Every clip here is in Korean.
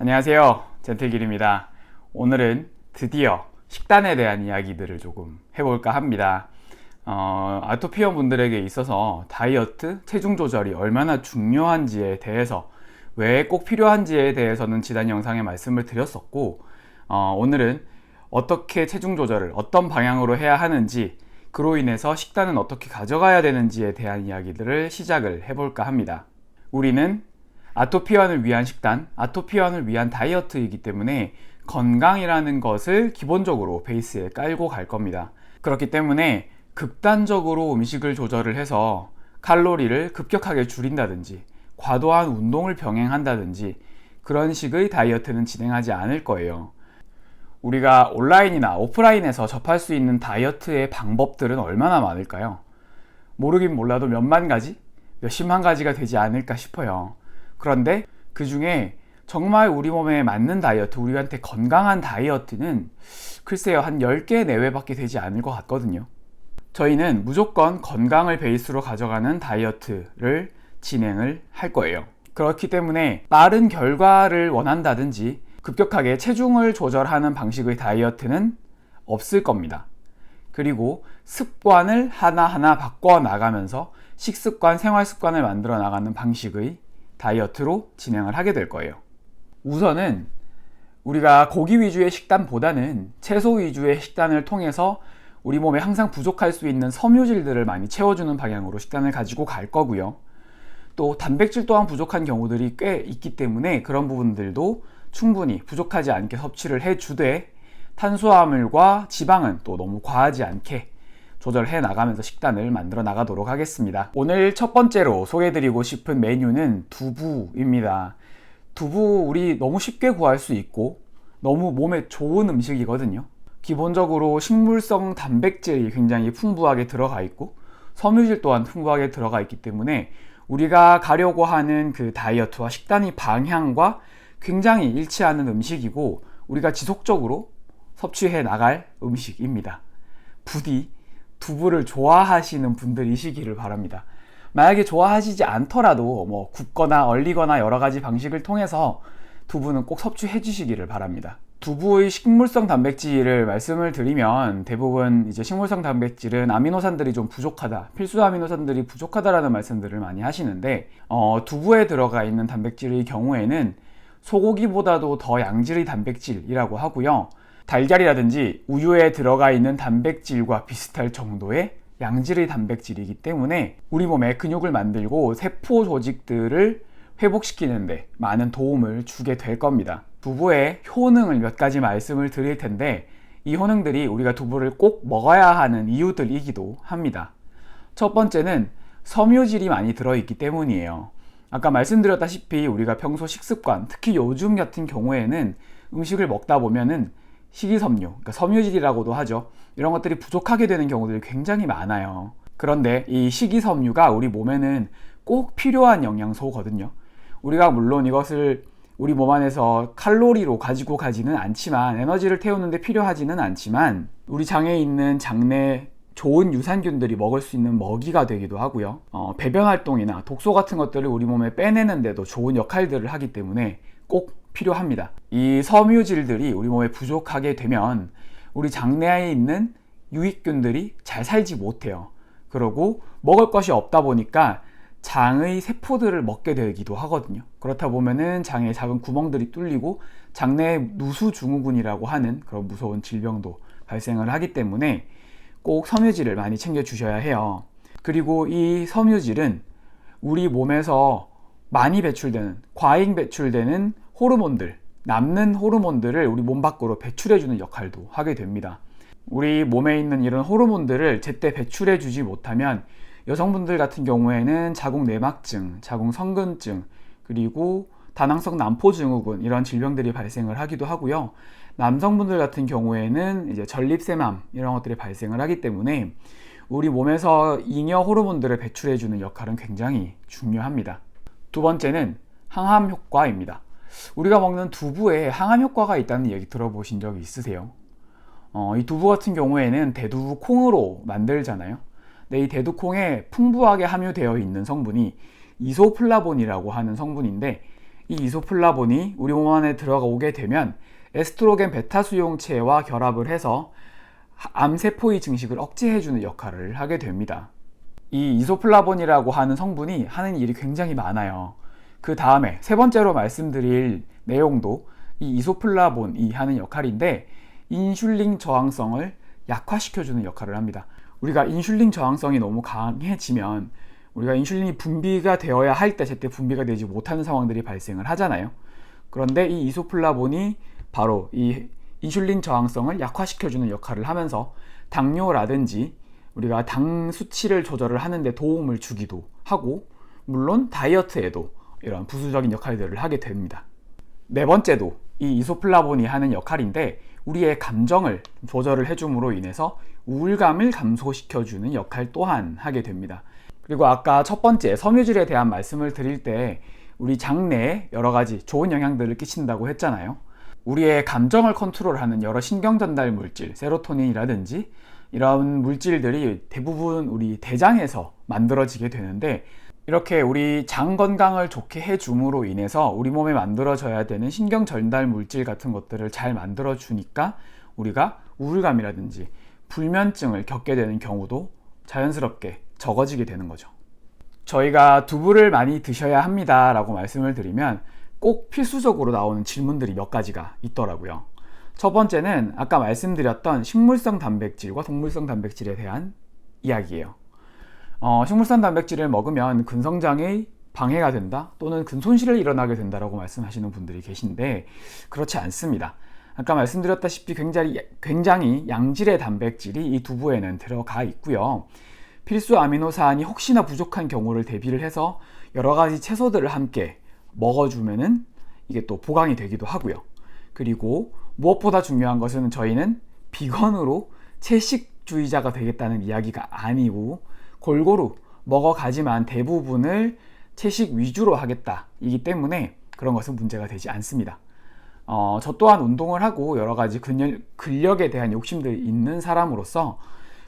안녕하세요, 젠틀길입니다. 오늘은 드디어 식단에 대한 이야기들을 조금 해볼까 합니다. 아토피원 분들에게 있어서 다이어트, 체중 조절이 얼마나 중요한지에 대해서, 왜 꼭 필요한지에 대해서는 지난 영상에 말씀을 드렸었고, 오늘은 어떻게 체중 조절을 어떤 방향으로 해야 하는지, 그로 인해서 식단은 어떻게 가져가야 되는지에 대한 이야기들을 시작을 해볼까 합니다. 우리는 아토피원을 위한 식단, 아토피원을 위한 다이어트이기 때문에 건강이라는 것을 기본적으로 베이스에 깔고 갈 겁니다. 그렇기 때문에 극단적으로 음식을 조절을 해서 칼로리를 급격하게 줄인다든지 과도한 운동을 병행한다든지 그런 식의 다이어트는 진행하지 않을 거예요. 우리가 온라인이나 오프라인에서 접할 수 있는 다이어트의 방법들은 얼마나 많을까요? 모르긴 몰라도 몇만 가지? 몇십만 가지가 되지 않을까 싶어요. 그런데 그 중에 정말 우리 몸에 맞는 다이어트, 우리한테 건강한 다이어트는 글쎄요, 한 10개 내외밖에 되지 않을 것 같거든요. 저희는 무조건 건강을 베이스로 가져가는 다이어트를 진행을 할 거예요. 그렇기 때문에 빠른 결과를 원한다든지 급격하게 체중을 조절하는 방식의 다이어트는 없을 겁니다. 그리고 습관을 하나하나 바꿔 나가면서 식습관, 생활습관을 만들어 나가는 방식의 다이어트로 진행을 하게 될 거예요. 우선은 우리가 고기 위주의 식단보다는 채소 위주의 식단을 통해서 우리 몸에 항상 부족할 수 있는 섬유질들을 많이 채워주는 방향으로 식단을 가지고 갈 거고요. 또 단백질 또한 부족한 경우들이 꽤 있기 때문에 그런 부분들도 충분히 부족하지 않게 섭취를 해주되, 탄수화물과 지방은 또 너무 과하지 않게 조절해 나가면서 식단을 만들어 나가도록 하겠습니다. 오늘 첫 번째로 소개해드리고 싶은 메뉴는 두부입니다. 두부 우리 너무 쉽게 구할 수 있고 너무 몸에 좋은 음식이거든요. 기본적으로 식물성 단백질이 굉장히 풍부하게 들어가 있고 섬유질 또한 풍부하게 들어가 있기 때문에 우리가 가려고 하는 그 다이어트와 식단의 방향과 굉장히 일치하는 음식이고 우리가 지속적으로 섭취해 나갈 음식입니다. 부디 두부를 좋아하시는 분들이시기를 바랍니다. 만약에 좋아하시지 않더라도 뭐 굽거나 얼리거나 여러 가지 방식을 통해서 두부는 꼭 섭취해 주시기를 바랍니다. 두부의 식물성 단백질을 말씀을 드리면 대부분 이제 식물성 단백질은 아미노산들이 좀 부족하다, 필수 아미노산들이 부족하다라는 말씀들을 많이 하시는데, 두부에 들어가 있는 단백질의 경우에는 소고기보다도 더 양질의 단백질이라고 하고요. 달걀이라든지 우유에 들어가 있는 단백질과 비슷할 정도의 양질의 단백질이기 때문에 우리 몸에 근육을 만들고 세포 조직들을 회복시키는데 많은 도움을 주게 될 겁니다. 두부의 효능을 몇 가지 말씀을 드릴 텐데, 이 효능들이 우리가 두부를 꼭 먹어야 하는 이유들이기도 합니다. 첫 번째는 섬유질이 많이 들어있기 때문이에요. 아까 말씀드렸다시피 우리가 평소 식습관, 특히 요즘 같은 경우에는 음식을 먹다 보면은 식이섬유, 그러니까 섬유질이라고도 하죠. 이런 것들이 부족하게 되는 경우들이 굉장히 많아요. 그런데 이 식이섬유가 우리 몸에는 꼭 필요한 영양소거든요. 우리가 물론 이것을 우리 몸 안에서 칼로리로 가지고 가지는 않지만, 에너지를 태우는데 필요하지는 않지만 우리 장에 있는 장내 좋은 유산균들이 먹을 수 있는 먹이가 되기도 하고요. 배변 활동이나 독소 같은 것들을 우리 몸에 빼내는데도 좋은 역할들을 하기 때문에 꼭 필요합니다. 이 섬유질들이 우리 몸에 부족하게 되면 우리 장내에 있는 유익균들이 잘 살지 못해요. 그리고 먹을 것이 없다 보니까 장의 세포들을 먹게 되기도 하거든요. 그렇다 보면은 장에 작은 구멍들이 뚫리고 장내 누수증후군이라고 하는 그런 무서운 질병도 발생을 하기 때문에 꼭 섬유질을 많이 챙겨 주셔야 해요. 그리고 이 섬유질은 우리 몸에서 많이 배출되는, 과잉 배출되는 호르몬들, 남는 호르몬들을 우리 몸 밖으로 배출해주는 역할도 하게 됩니다. 우리 몸에 있는 이런 호르몬들을 제때 배출해주지 못하면 여성분들 같은 경우에는 자궁내막증, 자궁성근증, 그리고 다낭성 난포증후군, 이런 질병들이 발생을 하기도 하고요. 남성분들 같은 경우에는 이제 전립세맘, 이런 것들이 발생을 하기 때문에 우리 몸에서 잉여 호르몬들을 배출해주는 역할은 굉장히 중요합니다. 두 번째는 항암 효과입니다. 우리가 먹는 두부에 항암 효과가 있다는 얘기 들어보신 적이 있으세요? 이 두부 같은 경우에는 대두 콩으로 만들잖아요. 근데 이 대두 콩에 풍부하게 함유되어 있는 성분이 이소플라본이라고 하는 성분인데, 이 이소플라본이 우리 몸 안에 들어가 오게 되면 에스트로겐 베타 수용체와 결합을 해서 암세포의 증식을 억제해주는 역할을 하게 됩니다. 이 이소플라본이라고 하는 성분이 하는 일이 굉장히 많아요. 그 다음에 세 번째로 말씀드릴 내용도 이 이소플라본이 하는 역할인데, 인슐린 저항성을 약화시켜주는 역할을 합니다. 우리가 인슐린 저항성이 너무 강해지면 우리가 인슐린이 분비가 되어야 할 때 제때 분비가 되지 못하는 상황들이 발생을 하잖아요. 그런데 이 이소플라본이 바로 이 인슐린 저항성을 약화시켜주는 역할을 하면서 당뇨라든지 우리가 당 수치를 조절을 하는 데 도움을 주기도 하고, 물론 다이어트에도 이런 부수적인 역할들을 하게 됩니다. 네 번째도 이 이소플라본이 하는 역할인데, 우리의 감정을 조절을 해줌으로 인해서 우울감을 감소시켜주는 역할 또한 하게 됩니다. 그리고 아까 첫 번째 섬유질에 대한 말씀을 드릴 때 우리 장내에 여러 가지 좋은 영향들을 끼친다고 했잖아요. 우리의 감정을 컨트롤하는 여러 신경 전달 물질, 세로토닌이라든지 이런 물질들이 대부분 우리 대장에서 만들어지게 되는데, 이렇게 우리 장 건강을 좋게 해줌으로 인해서 우리 몸에 만들어져야 되는 신경 전달 물질 같은 것들을 잘 만들어 주니까 우리가 우울감이라든지 불면증을 겪게 되는 경우도 자연스럽게 적어지게 되는 거죠. 저희가 두부를 많이 드셔야 합니다 라고 말씀을 드리면 꼭 필수적으로 나오는 질문들이 몇 가지가 있더라고요. 첫 번째는 아까 말씀드렸던 식물성 단백질과 동물성 단백질에 대한 이야기예요. 식물성 단백질을 먹으면 근성장에 방해가 된다, 또는 근손실을 일어나게 된다라고 말씀하시는 분들이 계신데, 그렇지 않습니다. 아까 말씀드렸다시피 굉장히 양질의 단백질이 이 두부에는 들어가 있고요. 필수 아미노산이 혹시나 부족한 경우를 대비를 해서 여러 가지 채소들을 함께 먹어주면은 이게 또 보강이 되기도 하고요. 그리고 무엇보다 중요한 것은 저희는 비건으로 채식주의자가 되겠다는 이야기가 아니고, 골고루 먹어가지만 대부분을 채식 위주로 하겠다 이기 때문에 그런 것은 문제가 되지 않습니다. 저 또한 운동을 하고 여러 가지 근력에 대한 욕심들이 있는 사람으로서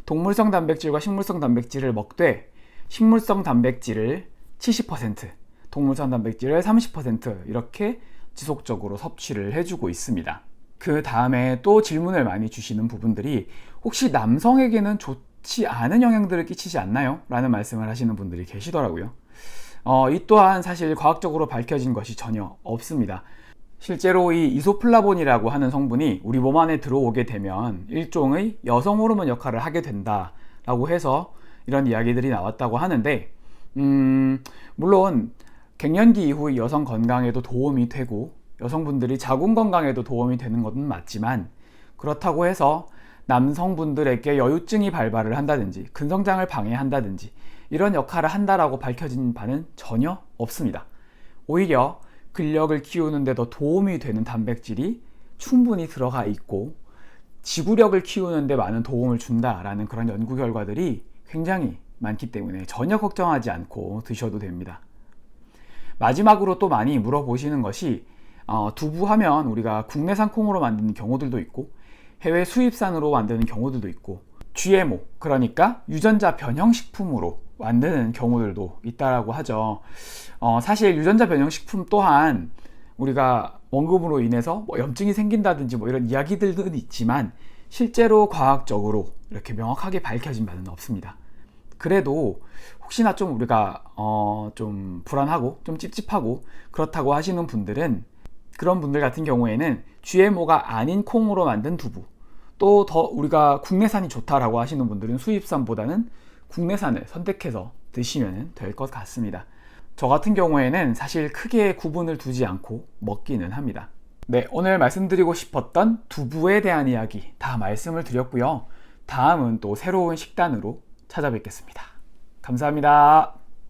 동물성 단백질과 식물성 단백질을 먹되 식물성 단백질을 70%, 동물성 단백질을 30% 이렇게 지속적으로 섭취를 해주고 있습니다. 그 다음에 또 질문을 많이 주시는 부분들이, 혹시 남성에게는 좋지 않은 영향들을 끼치지 않나요? 라는 말씀을 하시는 분들이 계시더라고요. 이 또한 사실 과학적으로 밝혀진 것이 전혀 없습니다. 실제로 이 이소플라본이라고 하는 성분이 우리 몸 안에 들어오게 되면 일종의 여성 호르몬 역할을 하게 된다라고 해서 이런 이야기들이 나왔다고 하는데, 물론 갱년기 이후 여성 건강에도 도움이 되고 여성분들이 자궁 건강에도 도움이 되는 것은 맞지만, 그렇다고 해서 남성분들에게 여유증이 발발을 한다든지 근성장을 방해한다든지 이런 역할을 한다라고 밝혀진 바는 전혀 없습니다. 오히려 근력을 키우는 데 더 도움이 되는 단백질이 충분히 들어가 있고 지구력을 키우는 데 많은 도움을 준다라는 그런 연구 결과들이 굉장히 많기 때문에 전혀 걱정하지 않고 드셔도 됩니다. 마지막으로 또 많이 물어보시는 것이, 두부하면 우리가 국내산 콩으로 만드는 경우들도 있고 해외 수입산으로 만드는 경우들도 있고 GMO, 그러니까 유전자 변형 식품으로 만드는 경우들도 있다라고 하죠. 사실 유전자 변형 식품 또한 우리가 원금으로 인해서 염증이 생긴다든지 이런 이야기들은 있지만 실제로 과학적으로 이렇게 명확하게 밝혀진 바는 없습니다. 그래도 혹시나 좀 우리가 좀 불안하고 좀 찝찝하고 그렇다고 하시는 분들은, 그런 분들 같은 경우에는 GMO가 아닌 콩으로 만든 두부, 또 더 우리가 국내산이 좋다라고 하시는 분들은 수입산보다는 국내산을 선택해서 드시면 될 것 같습니다. 저 같은 경우에는 사실 크게 구분을 두지 않고 먹기는 합니다. 네, 오늘 말씀드리고 싶었던 두부에 대한 이야기 다 말씀을 드렸고요. 다음은 또 새로운 식단으로 찾아뵙겠습니다. 감사합니다.